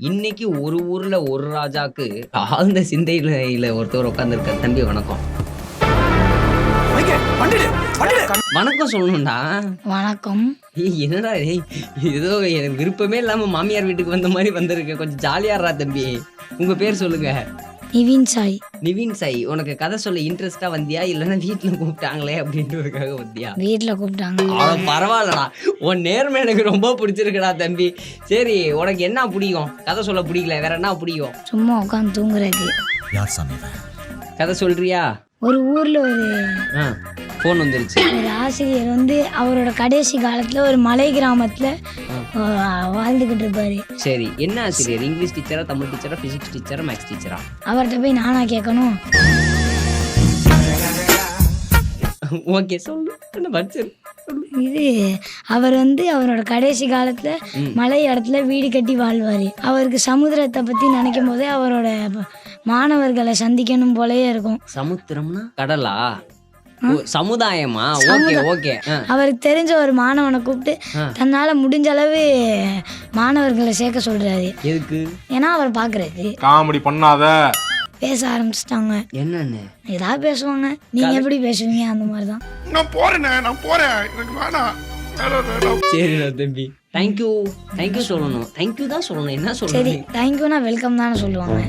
இன்னைக்கு ஒரு ஊர்ல ஒரு ராஜாக்கு ஆழ்ந்த சிந்தையில ஒருத்தர் உட்காந்துருக்காரு. தம்பி வணக்கம். வணக்கம் சொல்லணும்டா. வணக்கம். என்னடா ஏதோ எனக்கு விருப்பமே இல்லாம மாமியார் வீட்டுக்கு வந்த மாதிரி வந்திருக்க. கொஞ்சம் ஜாலியாடுறா தம்பி. உங்க பேர் சொல்லுங்க. நிவின் சாய். நிவின் சாய். உனக்கு கதை சொல்ல இன்ட்ரெஸ்டா வந்தியா இல்லைன்னா வீட்டுல கூப்பிட்டாங்களே அப்படின்றதுக்காக வந்தியா? வீட்டுல கூப்பிட்டாங்க. பரவாயில்லடா, உன் நேர்மை எனக்கு ரொம்ப பிடிச்சிருக்குடா தம்பி. சரி, உனக்கு என்ன பிடிக்கும்? கதை சொல்ல பிடிக்கல, வேற என்ன பிடிக்கும்? சும்மா உட்காந்து தூங்குறது. யார் சாமி? கதை சொல்றியா? ஒரு ஊர்ல போன் வந்துருச்சு. ஒரு ஆசிரியர் அவரோட கடைசி காலத்துல ஒரு மலை கிராமத்துல வாழ்ந்துகிட்டு இருப்பாரு. சரி, என்ன ஆசிரியர்? இங்கிலீஷ் டீச்சரா, தமிழ் டீச்சரா, பிசிக்ஸ் டீச்சரா, மேக்ஸ் டீச்சரா? அவர்கிட்ட போய் நானா கேட்கணும்? ஓகே சொல்லு, என்ன படிச்சது? இது அவர் அவரோட கடைசி காலத்துல மலை இடத்துல வீடு கட்டி வாழ்வாரு. அவருக்கு சமுத்திரத்தை பத்தி நினைக்கும் போதே அவரோட மாணவர்களை சந்திக்கணும் போலயே இருக்கும். சமுத்திரம்னா கடலா? சமுதாயமா? Okay okay. அவருக்கு தெரிஞ்ச ஒரு மாணவனை கூப்பிட்டு தன்னால முடிஞ்ச அளவு மாணவர்களை சேர்க்க சொல்றாரு. எதுக்கு? ஏன்னா அவர் பாக்குறது காமெடி பண்ணாத. பேச ஆரம்பிச்சிட்டாங்க. என்னன்னு ஏதாவது பேசுவாங்க. நீங்க எப்படி பேசுவீங்க? அந்த மாதிரிதான். நான் போறேன் எனக்கு வேணாம். சரிடா தம்பி. தேங்க்யூ சொல்லணும். தேங்க்யூ தான் சொல்லணும். என்ன சொல்லணும்? சரி, தேங்க்யூனா வெல்கம் தானே சொல்லுவாங்க.